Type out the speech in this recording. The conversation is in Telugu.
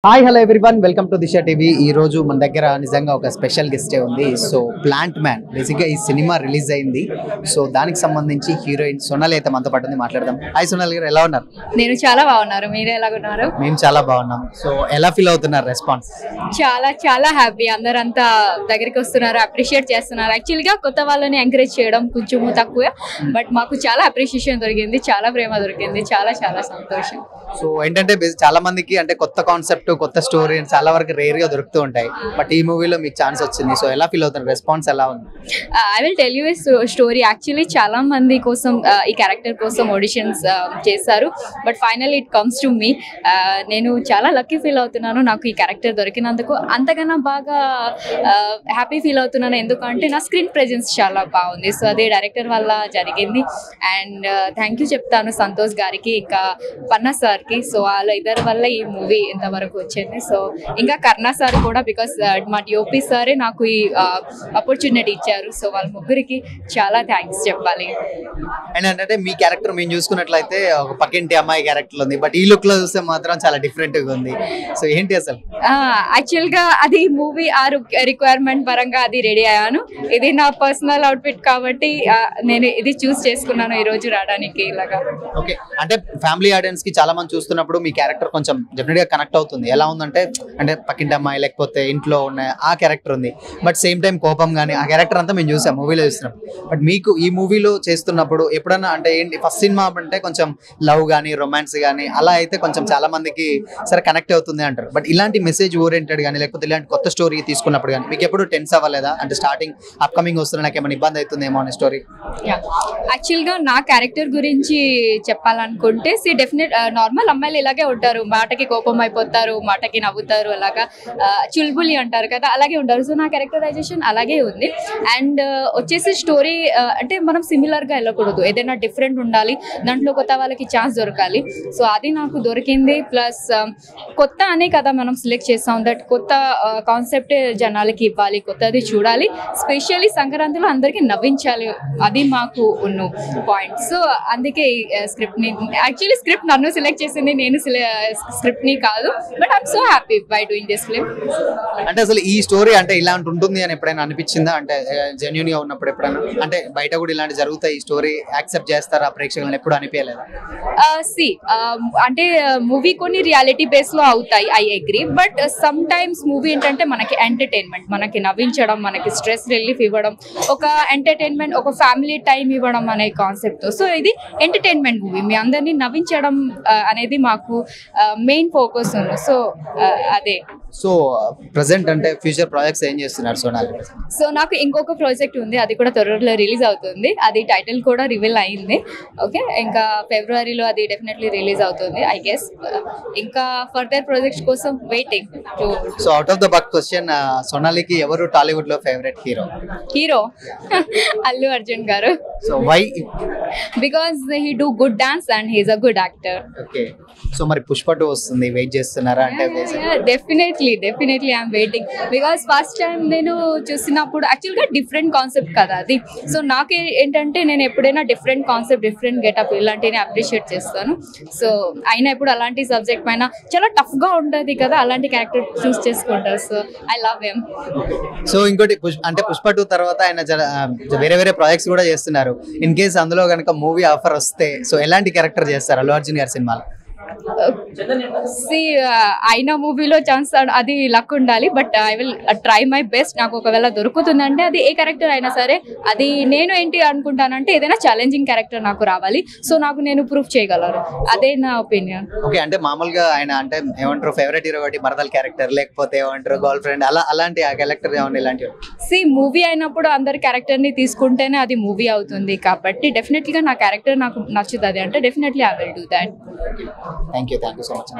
Hi hello everyone welcome to Disha TV. ఈ రోజు మన దగ్గర నిజంగా ఒక స్పెషల్ గెస్టే ఉంది. సో ప్లాంట్ మ్యాన్ బేసిక్గా ఈ సినిమా రిలీజ్ అయింది. సో దానికి సంబంధించి హీరోయిన్ సోనాలి అయితే మనతో పాటు ఉంది, మాట్లాడదాం. హాయ్ సోనాలి గారు, ఎలా ఉన్నారు? నేను చాలా బాగున్నారు. మీరు ఎలా ఉన్నారు? మేము చాలా బాగున్నాం. సో ఎలా ఫీల్ అవుతున్నారు? రెస్పాన్స్ చాలా చాలా హ్యాపీ. అందరంతా దగ్గరికి వస్తున్నారు, అప్రిషియేట్ చేస్తున్నారు. యాక్చువల్గా కొత్త వాళ్ళని ఎంకరేజ్ చేయడం కొంచెం తక్కువ, బట్ మాకు చాలా అప్రిషియేషన్ దొరికింది, చాలా ప్రేమ దొరికింది. చాలా చాలా సంతోషం. సో ఏంటంటే చాలా మందికి అంటే కొత్త కాన్సెప్ట్, కొత్త స్టోరీ చాలా వరకు రేర్ గా దొరుకుతూ ఉంటాయి. బట్ ఈ మూవీలో మీకు ఛాన్స్ వచ్చింది. సో ఎలా ఫీల్ అవుతున్నారు? రెస్పాన్స్ ఎలా ఉంది? I will tell you a story. Actually చాలా మంది కోసం ఈ క్యారెక్టర్ కోసం ఆడిషన్స్ చేశారు, but final it comes to me. నేను చాలా లక్కీ ఫీల్ అవుతున్నాను నాకు ఈ క్యారెక్టర్ దొరికినందుకు. అంతకన్నా బాగా హ్యాపీ ఫీల్ అవుతున్నాను ఎందుకంటే నా స్క్రీన్ ప్రెజెన్స్ చాలా బాగుంది. సో అదే డైరెక్టర్ వల్ల జరిగింది. అండ్ థ్యాంక్ యూ చెప్తాను సంతోష్ గారికి, ఇంకా పన్నా సార్కి. సో వాళ్ళ ఇద్దరి వల్ల ఈ మూవీ ఇంతవరకు వచ్చింది. సో ఇంకా కర్ణా సార్ కూడా, బికాస్ మా డిఓపి సారే నాకు ఈ ఆపర్చునిటీ ఇచ్చారు. సో వాళ్ళ ముగ్గురికి చాలా థ్యాంక్స్ చెప్పాలి. అండ్ ఏంటంటే మీ క్యారెక్టర్ మేము చూసుకున్నట్లయితే ఒక పక్కింటి అమ్మాయి క్యారెక్టర్ ఉంది, బట్ ఈ లుక్ లో చూస్తే మాత్రం చాలా డిఫరెంట్ గా ఉంది. సో ఏంటి అసలు? యాక్చువల్ గా అది మూవీ ఆ రిక్వైర్మెంట్ పరంగా అది రెడీ అయ్యాను. ఇది నా పర్సనల్ అవుట్ఫిట్ కాబట్టి నేను ఇది చూస్ చేసుకున్నాను ఈ రోజు రావడానికి ఇలాగా. ఓకే, అంటే ఫ్యామిలీ ఆడియన్స్ కి చాలా మంది చూస్తున్నప్పుడు మీ క్యారెక్టర్ కొంచెం డెఫినెట్ గా కనెక్ట్ అవుతుంది. ఎలా ఉందంటే అంటే పక్కింటి అమ్మాయి లేకపోతే ఇంట్లో ఉన్న ఆ క్యారెక్టర్ ఉంది, బట్ సేమ్ టైం కోపం కానీ ఆ క్యారెక్టర్ అంతా మేము చూసాం మూవీలో చూస్తున్నాం. బట్ మీకు ఈ మూవీలో చేస్తున్నప్పుడు ఎప్పుడన్నా అంటే ఏంటి ఫస్ట్ సినిమా అంటే కొంచెం లవ్ కానీ రొమాన్స్ కానీ అలా అయితే కొంచెం చాలా మందికి సరే కనెక్ట్ అవుతుంది అంటారు. బట్ ఇలాంటి మెసేజ్ ఓరియంటెడ్ కానీ లేకపోతే ఇలాంటి కొత్త స్టోరీ తీసుకున్నప్పుడు కానీ మీకు ఎప్పుడు టెన్స్ అవ్వలేదా? అంటే స్టార్టింగ్ అప్కమింగ్ వస్తున్న నాకు ఏమైనా ఇబ్బంది అవుతుందేమో అనే స్టోరీ. యాక్చువల్గా నా క్యారెక్టర్ గురించి చెప్పాలనుకుంటే డెఫినెట్ నార్మల్ అమ్మాయిలు ఇలాగే ఉంటారు, మాటకి కోపం అయిపోతారు, మాటకి నవ్వుతారు, అలాగా చుల్బులి అంటారు కదా, అలాగే ఉంటారు. సో నా క్యారెక్టరైజేషన్ అలాగే ఉంది. అండ్ వచ్చేసి స్టోరీ అంటే మనం సిమిలర్గా వెళ్ళకూడదు, ఏదైనా డిఫరెంట్ ఉండాలి, దాంట్లో కొత్త వాళ్ళకి ఛాన్స్ దొరకాలి. సో అది నాకు దొరికింది. ప్లస్ కొత్త అనే కదా మనం సెలెక్ట్ చేస్తాం, దట్ కొత్త కాన్సెప్ట్ జనాలకి ఇవ్వాలి, కొత్తది చూడాలి, స్పెషల్లీ సంక్రాంతిలో అందరికీ నవ్వించాలి, అది మాకు ఉన్న పాయింట్. సో అందుకే స్క్రిప్ట్ని, యాక్చువల్లీ స్క్రిప్ట్ నన్ను సెలెక్ట్ చేసింది, నేను స్క్రిప్ట్ని కాదు. But I'm so happy by doing this film. అంటే అసలు ఈ స్టోరీ అంటే ఇలాంటి ఉంటుంది అని ఎప్పుడైనా అనిపించిందా? అంటే జెన్యూన్ గా ఉన్నప్పుడు ఎప్పుడైనా అంటే బయట కూడా ఇలాంటి జరుగుతాయి, ఈ స్టోరీ యాక్సెప్ట్ చేస్తారా ప్రేక్షకులను ఎప్పుడు అనిపించలేదా? అంటే మూవీ కొన్ని రియాలిటీ బేస్ లో అవుతాయి, I agree. But some times movie ఏంటంటే మనకి ఎంటర్టైన్మెంట్, మనకి నవ్వించడం, మనకి స్ట్రెస్ రిలీఫ్ ఇవ్వడం, ఒక ఎంటర్టైన్మెంట్, ఒక ఫ్యామిలీ టైం ఇవ్వడం అనే కాన్సెప్ట్. సో ఇది ఎంటర్టైన్మెంట్ మూవీ, మీ అందరినీ నవ్వించడం అనేది మాకు మెయిన్ ఫోకస్ ఉంది. సో అదే. సో ప్రెసెంట్ అంటే ఫ్యూచర్ ప్రాజెక్ట్స్ ఏం చేస్తున్నారు సోనాలి? సో నాకు ఇంకొక ప్రాజెక్ట్ ఉంది, అది కూడా త్వరలో రిలీజ్ అవుతుంది. అది టైటిల్ కూడా రివీల్ అయింది. ఓకే, ఇంకా ఫిబ్రవరిలో అది డెఫినెట్లీ రిలీజ్ అవుతుంది ఐ గెస్. ఇంకా ఫర్దర్ ప్రాజెక్ట్స్ కోసం waiting. So out of the box question, సోనాలికి ఎవరు టాలీవుడ్ లో ఫేవరెట్ హీరో? అల్లు అర్జున్ గారు. So why? Because he do good dance and he's a good actor. Okay, so మరి పుష్ప 2 వస్తుంది, వెయిట్ చేస్తున్నారా? అంటే definitely I'm waiting. Because first time నేను చూసినప్పుడు యాక్చువల్గా డిఫరెంట్ కాన్సెప్ట్ కదా అది. సో నాకు ఏంటంటే నేను ఎప్పుడైనా డిఫరెంట్ కాన్సెప్ట్, డిఫరెంట్ గెటప్ ఇలాంటివి అప్రిషియేట్ చేస్తాను. సో అయినా ఇప్పుడు అలాంటి సబ్జెక్ట్ పైన చాలా టఫ్గా ఉంటుంది కదా, అలాంటి క్యారెక్టర్ చూస్ చేసుకుంటారు. So I love him. So ఇంకోటి అంటే పుష్ప 2 తర్వాత ఆయన వేరే వేరే ప్రాజెక్ట్స్ కూడా చేస్తున్నారు. ఇన్ కేస్ అందులో కనుక మూవీ ఆఫర్ వస్తే సో ఎలాంటి క్యారెక్టర్ చేస్తారు అల్లు అర్జున్ గారి సినిమాలో? అయినా మూవీలో ఛాన్స్ అది లక్ ఉండాలి, but I will try my best. నాకు ఒకవేళ దొరుకుతుందంటే అది ఏ క్యారెక్టర్ అయినా సరే, అది నేను ఏంటి అనుకుంటానంటే ఏదైనా ఛాలెంజింగ్ క్యారెక్టర్ నాకు రావాలి. సో నాకు నేను ప్రూఫ్ చేయగలను, అదే నా ఒపీనియన్. ఓకే, అంటే మామూలుగా ఆయన అంటే ఏమంటారు ఫేవరెట్ హీరో ఒకటి మరదల్ క్యారెక్టర్, లేకపోతే ఏమంటారు గర్ల్ ఫ్రెండ్, అలాంటి ఆ క్యారెక్టర్ ఏమన్నా ఇలాంటివి? మూవీ అయినప్పుడు అందరి క్యారెక్టర్ని తీసుకుంటేనే అది మూవీ అవుతుంది, కాబట్టి డెఫినెట్లీగా నా క్యారెక్టర్ నాకు నచ్చుతుంది అంటే definitely I will do that. Thank you so much.